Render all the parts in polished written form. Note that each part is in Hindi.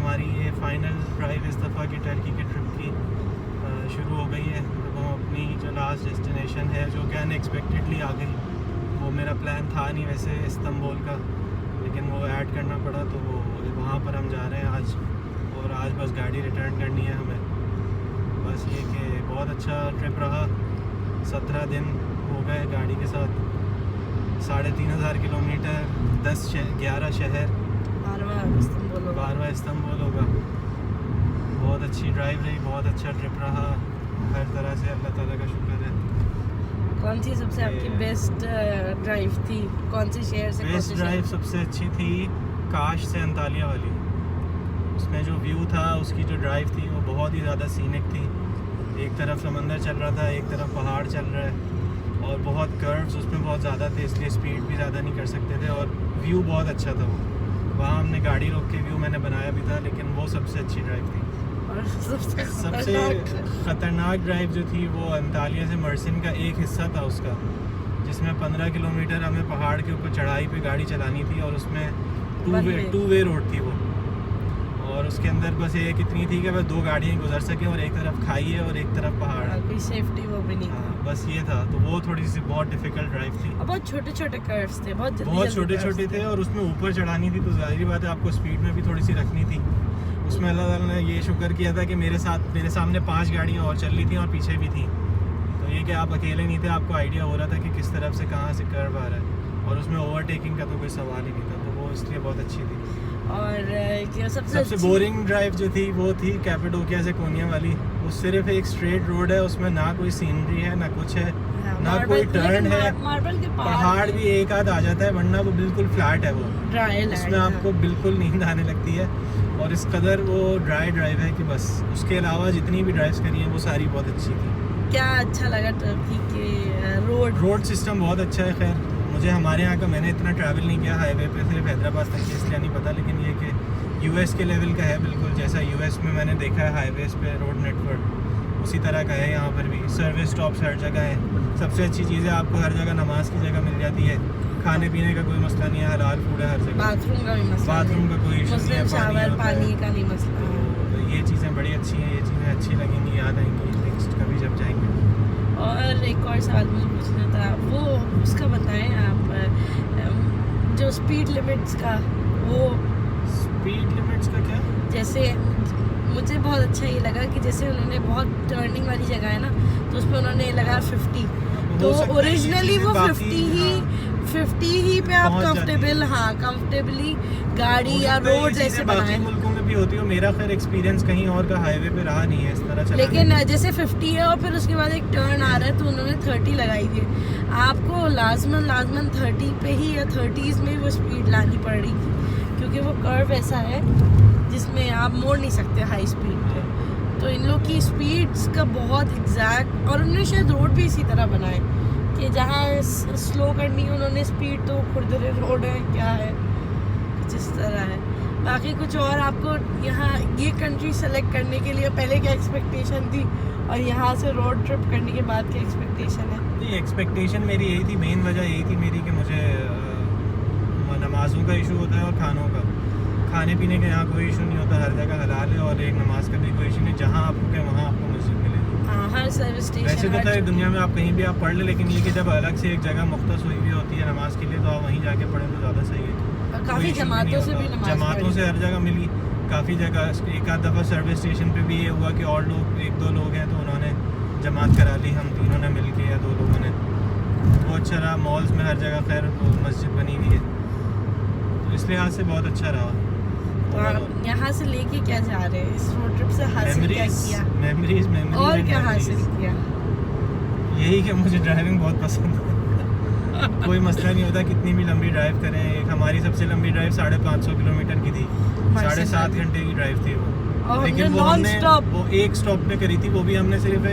हमारी ये फ़ाइनल ड्राइव इस दफ़ा की टर्की की ट्रिप की शुरू हो गई है। अब हम अपनी जो लास्ट डेस्टिनेशन है जो कि अनएक्सपेक्टेडली आ गई, वो मेरा प्लान था नहीं वैसे इस्तांबुल का, लेकिन वो ऐड करना पड़ा, तो वो वहाँ पर हम जा रहे हैं आज। और आज बस गाड़ी रिटर्न करनी है हमें। बस ये कि बहुत अच्छा ट्रिप रहा। 17 दिन हो गए गाड़ी के साथ, 3500 किलोमीटर, 11 शहर, 12वां इस्तांबुल होगा। बहुत अच्छी ड्राइव रही, बहुत अच्छा ट्रिप रहा हर तरह से। अल्लाह ताला का शुक्र है। कौन सी सबसे आपकी बेस्ट ड्राइव थी? कौन सी शहर से? बेस्ट ड्राइव सबसे अच्छी थी काश से अंतालिया वाली। उसमें जो व्यू था, उसकी जो ड्राइव थी वो बहुत ही ज़्यादा सीनिक थी। एक तरफ समंदर चल रहा था, एक तरफ पहाड़ चल रहा है, और बहुत कर्व्स उसमें बहुत ज़्यादा थे, इसलिए स्पीड भी ज़्यादा नहीं कर सकते थे, और व्यू बहुत अच्छा था। वो वहाँ हमने गाड़ी रोक के व्यू मैंने बनाया भी था, लेकिन वो सबसे अच्छी ड्राइव थी। और सबसे ख़तरनाक ड्राइव जो थी वो अंतालिया से मर्सिन का एक हिस्सा था उसका, जिसमें 15 किलोमीटर हमें पहाड़ के ऊपर चढ़ाई पे गाड़ी चलानी थी, और उसमें टू वे रोड थी वो। और उसके अंदर बस एक इतनी थी कि बस 2 गाड़ियाँ गुजर सकें, और एक तरफ खाई है और एक तरफ पहाड़ है, कोई सेफ्टी वो भी नहीं। हाँ, बस ये था। तो वो थोड़ी सी बहुत डिफ़िकल्ट ड्राइव थी। बहुत छोटे छोटे कर्व्स थे, बहुत छोटे छोटे थे, और उसमें ऊपर चढ़ानी थी, तो ज़ाहिर बात है आपको स्पीड में भी थोड़ी सी रखनी थी। उसमें अल्लाह ताला ने ये शुक्र किया था कि मेरे सामने 5 गाड़ियाँ और चल रही थी और पीछे भी थी, तो ये कि आप अकेले नहीं थे, आपको आइडिया हो रहा था कि किस तरफ से कहाँ से कर्व आ रहा है, और उसमें ओवरटेकिंग का तो कोई सवाल ही नहीं था, तो वो इसलिए बहुत अच्छी थी। और सबसे बोरिंग ड्राइव जो थी वो थी कैपेडोकिया से कोनिया वाली। वो सिर्फ एक स्ट्रेट रोड है, उसमें ना कोई सीनरी है, ना कुछ है, ना कोई टर्न है। पहाड़ भी एक आध आ जाता है, वरना वो बिल्कुल फ्लैट है। वो उसमें आपको बिल्कुल नींद आने लगती है, और इस कदर वो ड्राई ड्राइव है कि बस। उसके अलावा जितनी भी ड्राइव्स करी हैं वो सारी बहुत अच्छी थी। क्या अच्छा लगा टर्की के रोड सिस्टम बहुत अच्छा है। खैर मुझे हमारे यहाँ का, मैंने इतना ट्रैवल नहीं किया हाईवे पे, सिर्फ हैदराबाद तक, इसलिए नहीं पता, लेकिन ये कि यूएस के लेवल का है बिल्कुल। जैसा यूएस में मैंने देखा है हाईवेज़ पे रोड नेटवर्क, उसी तरह का है यहाँ पर भी। सर्विस स्टॉप्स हर जगह है। सबसे अच्छी चीज़ है आपको हर जगह नमाज की जगह मिल जाती है, खाने पीने का कोई मसला नहीं है, हलाल फूड है हर जगह। बाथरूम का भी मसला, बाथरूम का कोई इशू नहीं है, पानी का नहीं मसला। तो ये चीज़ें बड़ी अच्छी हैं, ये चीज़ें अच्छी लगेंगी, याद आएंगी नेक्स्ट कभी जब जाएंगे। और एक और सवाल मुझे पूछना था, वो उसका बताएं आप, जो स्पीड लिमिट्स का, वो स्पीड लिमिट्स का क्या? जैसे मुझे बहुत अच्छा ये लगा कि जैसे उन्होंने बहुत टर्निंग वाली जगह है ना, तो उसमें उन्होंने लगा 50, तो ओरिजिनली वो 50 ही पे आप कंफर्टेबली गाड़ी या रोड जैसे बनाए। मुल्कों में भी होती है, मेरा खैर एक्सपीरियंस कहीं और का हाईवे पे रहा नहीं है इस तरह चलाने। लेकिन जैसे 50 है और फिर उसके बाद एक टर्न आ रहा है, तो उन्होंने 30 लगाई है। आपको लाजमन 30 पे ही या 30s में वो स्पीड लानी पड़ रही थी, क्योंकि वो कर्व ऐसा है जिसमें आप मोड़ नहीं सकते हाई स्पीड पे। तो इन लोग की स्पीड्स का बहुत एग्जैक्ट, और उन्होंने शायद रोड भी इसी तरह बनाए कि जहाँ स्लो करनी है उन्होंने स्पीड, तो खुरदरे रोड है क्या है, कुछ इस तरह है। बाकी कुछ और आपको यहाँ ये कंट्री सेलेक्ट करने के लिए पहले क्या एक्सपेक्टेशन थी, और यहाँ से रोड ट्रिप करने के बाद क्या एक्सपेक्टेशन है? नहीं, एक्सपेक्टेशन मेरी यही थी, मेन वजह यही थी मेरी कि मुझे नमाज़ों का इशू होता है और खानों का। खाने पीने का यहाँ कोई इशू नहीं होता, हर जगह हलाल है, और एक नमाज का भी कोई इशू नहीं। जहाँ आप रुके वहाँ आपको मस्जिद मिलेगी। हर सर्विस स्टेशन। वैसे तो सारी दुनिया में आप कहीं भी आप पढ़ ले, लेकिन ये कि जब अलग से एक जगह मुख्तस हुई भी होती है नमाज के लिए, तो आप वहीं जाके पढ़ें तो ज़्यादा सही है। काफ़ी जमातों से भी जमातों से हर जगह मिली, काफ़ी जगह। एक आध दफ़ा सर्विस स्टेशन पे भी ये हुआ कि और लोग, 1-2 लोग हैं, तो उन्होंने जमात करा ली, हम तीनों ने मिल के या 2 लोगों ने। वो अच्छा रहा। मॉल्स में हर जगह खैर मस्जिद बनी हुई है, तो इस लिहाज से बहुत अच्छा रहा। तो आप यहाँ से लेके क्या जा रहे हैं इस रोड ट्रिप से? हासिल क्या किया? मेमोरीज और क्या हासिल किया? यही कि मुझे ड्राइविंग बहुत पसंद है। कोई मसला नहीं होता कितनी भी लंबी ड्राइव करें। एक हमारी सबसे लंबी ड्राइव 550 किलोमीटर की थी, 7.5 घंटे की ड्राइव थी वो। लेकिन वो एक स्टॉप पे करी थी, वो भी हमने सिर्फ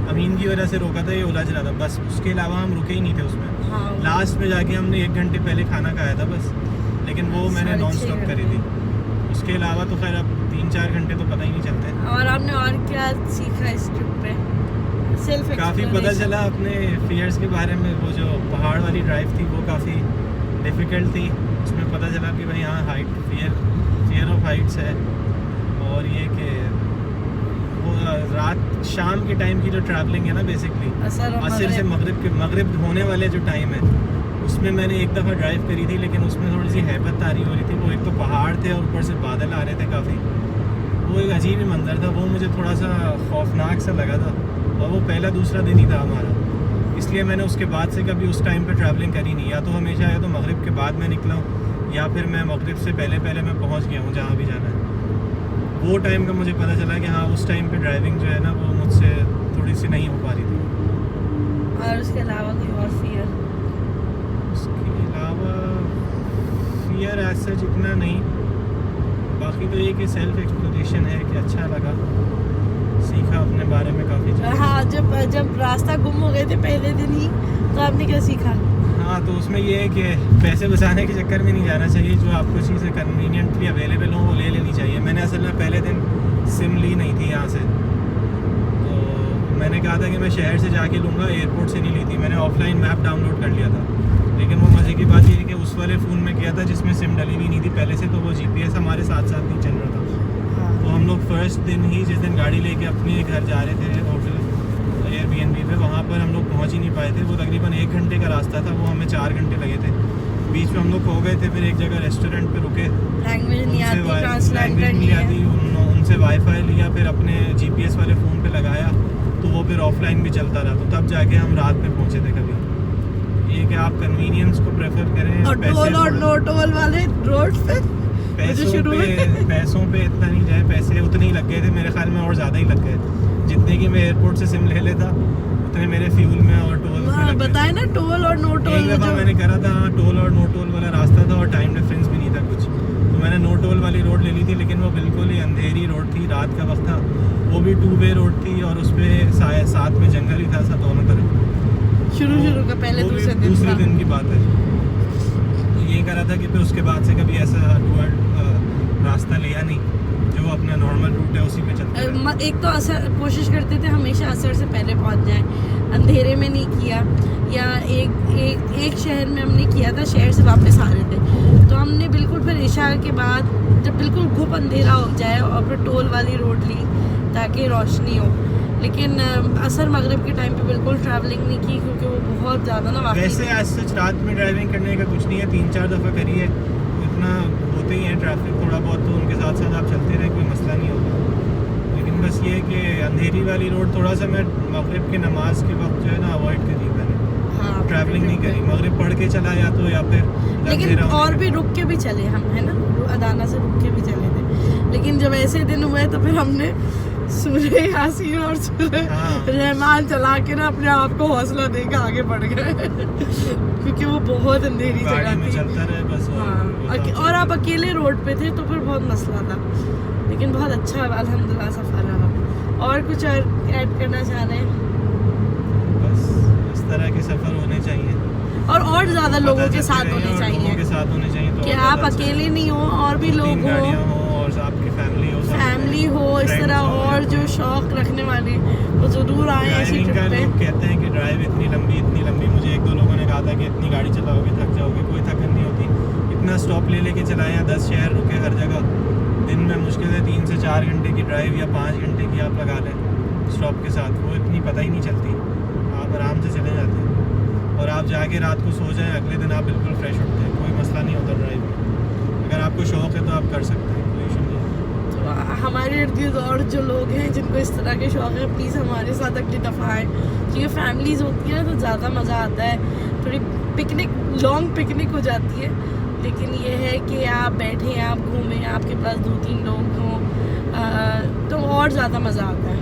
अमीन की वजह से रोका था, ये ओला चला था बस। उसके अलावा हम रुके ही नहीं थे उसमें। लास्ट में जाके हमने 1 घंटे पहले खाना खाया था बस, लेकिन वो मैंने नॉन स्टॉप करी थी। उसके अलावा तो खैर अब 3-4 घंटे तो पता ही नहीं चलते। और आपने और क्या सीखा इस ट्रिप पे? काफ़ी पता चला अपने फियर्स के बारे में। वो जो पहाड़ वाली ड्राइव थी वो काफ़ी डिफ़िकल्ट थी, उसमें पता चला कि भाई हाँ हाइट फियर ऑफ हाइट्स है, और ये कि वो रात शाम के टाइम की जो ट्रैवलिंग है ना बेसिकली असर से मगरिब होने वाले जो टाइम है उसमें मैंने एक दफ़ा ड्राइव करी थी, लेकिन उसमें थोड़ी सी हैबत तारी हो रही थी। वो एक तो पहाड़ थे और ऊपर से बादल आ रहे थे काफ़ी, वो एक अजीब ही मंजर था। वो मुझे थोड़ा सा खौफनाक सा लगा था और वो पहला दूसरा दिन ही था हमारा, इसलिए मैंने उसके बाद से कभी उस टाइम पे ट्रैवलिंग करी नहीं। या तो हमेशा या तो मगरिब के बाद मैं निकला हूँ या फिर मैं मगरिब से पहले मैं पहुँच गया हूँ जहाँ भी जाना है। वो टाइम का मुझे पता चला कि हाँ उस टाइम पे ड्राइविंग जो है ना वो मुझसे थोड़ी सी नहीं हो पा रही थी। और उसके अलावा कोई और फियर? उसके अलावा फियर ऐसा जितना नहीं, बाकी तो ये कि सेल्फ एक्सप्लोरेशन है कि अच्छा लगा, सीखा अपने बारे में काफ़ी चीज़ें। हाँ, जब रास्ता गुम हो गए थे पहले दिन ही, तो आपने क्या सीखा? हाँ, तो उसमें ये है कि पैसे बचाने के चक्कर में नहीं जाना चाहिए, जो आपको चीज़ें कन्वीनियंटली अवेलेबल हो वो ले लेनी चाहिए। मैंने असल में पहले दिन सिम ली नहीं थी यहाँ से, तो मैंने कहा था कि मैं शहर से जाके लूँगा, एयरपोर्ट से नहीं ली थी। मैंने ऑफलाइन मैप डाउनलोड कर लिया था, लेकिन वो मज़े की बात ये है कि उस वाले फ़ोन में किया था जिसमें सिम डली हुई नहीं थी पहले से, तो वो GPS हमारे साथ साथ नहीं चल रहा था। तो हम लोग फर्स्ट दिन ही जिस दिन गाड़ी लेके अपने घर जा रहे थे होटल Airbnb पे, वहाँ पर हम लोग पहुँच ही नहीं पाए थे। वो तकरीबन 1 घंटे का रास्ता था, वो हमें 4 घंटे लगे थे। बीच में हम लोग खो गए थे, फिर एक जगह रेस्टोरेंट पे रुके, लैंग्वेज नहीं आती, लैंग्वेज नहीं आती, उनसे वाईफाई लिया, फिर अपने GPS वाले फ़ोन पे लगाया, तो वो फिर ऑफलाइन भी चलता रहा, तो तब जाके हम रात में पहुँचे थे। कभी ये कि आप कन्वीनियंस को प्रेफर करें और टोल और नो टोल वाले रोड पे पैसों पे इतना नहीं जाए, पैसे उतने ही लग गए थे मेरे ख्याल में, और ज़्यादा ही लग गए जितने कि मैं एयरपोर्ट से सिम ले लेता उतने मेरे फ्यूल में और टोल में बताए ना। टोल और नो टोल एक दफ़ा मैंने करा था, हाँ टोल और नो टोल वाला रास्ता था और टाइम डिफरेंस भी नहीं था कुछ, तो मैंने नो टोल वाली रोड ले ली थी, लेकिन वो बिल्कुल ही अंधेरी रोड थी, रात का वक्त था, वो भी 2 वे रोड थी और उस पर साथ में जंगल ही था दोनों तरफ। शुरू का पहले दूसरे दिन की बात है। तो ये करा था कि फिर उसके बाद से कभी ऐसा रास्ता लिया नहीं, जो अपना नॉर्मल रूट है उसी पे चलते हैं। एक तो असर कोशिश करते थे हमेशा असर से पहले पहुंच जाए, अंधेरे में नहीं किया, या एक शहर में हमने किया था, शहर से वापस आ रहे थे तो हमने बिल्कुल फिर इशा के बाद जब बिल्कुल घुप अंधेरा हो जाए और फिर टोल वाली रोड ली ताकि रोशनी हो। लेकिन असर मगरिब के टाइम पे बिल्कुल ट्रैवलिंग नहीं की, क्योंकि वो बहुत ज़्यादा ना वैसे आज सच रात में ड्राइविंग करने का कुछ नहीं है, 3-4 दफ़ा करी है, इतना होते ही है ट्रैफिक थोड़ा बहुत, तो उनके साथ साथ आप चलते रहे, कोई मसला नहीं होगा। लेकिन बस ये है कि अंधेरी वाली रोड थोड़ा सा मैं मगरिब के नमाज के वक्त जो है ना अवॉइड करी मैंने। हाँ, ट्रैवलिंग नहीं करी, मगरिब पढ़ के चला या तो, या फिर लेकिन और भी रुक के भी चले हम, है ना, अदाना से रुक के भी चले थे। लेकिन जब ऐसे दिन हुए तो फिर हमने सूर्य यासीन और सूर्य रहमान चला के ना अपने आप को हौसला दे के आगे बढ़ गए क्योंकि वो बहुत अंधेरी जगह थी। चलता रहे बस। हाँ, और आप अकेले रोड पे थे तो फिर बहुत मसला था, लेकिन बहुत अच्छा अल्हम्दुलिल्लाह सफ़र रहा। और कुछ और ऐड करना चाह रहे हैं? बस इस तरह के सफ़र होने चाहिए और ज़्यादा लोगों के साथ होने चाहिए, तो कि आप अकेले नहीं हो और भी लोग हो, और आपकी फैमिली हो इस तरह, और जो शौक रखने वाले वो ज़रूर आए ऐसी ट्रिप पे। लोग कहते हैं कि ड्राइव इतनी लंबी, मुझे 1-2 लोगों ने कहा था कि इतनी गाड़ी चलाओगे थक जाओगे, कोई थकन नहीं होती। इतना स्टॉप ले के चलाया, 10 शहर रुके हर जगह, दिन में मुश्किल से 3 से 4 घंटे की ड्राइव या 5 घंटे की आप लगा लें स्टॉप के साथ, वो इतनी पता ही नहीं चलती, आप आराम से चले जाते हैं। और आप जाके रात को सो जाएं, अगले दिन आप बिल्कुल फ्रेश उठते हैं, कोई मसला नहीं होता ड्राइव में। अगर आपको शौक़ है तो आप कर सकते हैं, कोई इशू नहीं है। तो हमारे इर्द गिर्द और जो लोग हैं जिनको इस तरह के शौक़ है, प्लीज़ हमारे साथ अगली दफ़ा आएँ, क्योंकि फैमिलीज़ होती हैं तो ज़्यादा मज़ा आता है, थोड़ी पिकनिक, लॉन्ग पिकनिक हो जाती है। लेकिन ये है कि आप बैठें, आप घूमें, आपके पास 2-3 लोग हों, तो और ज़्यादा मज़ा आता है।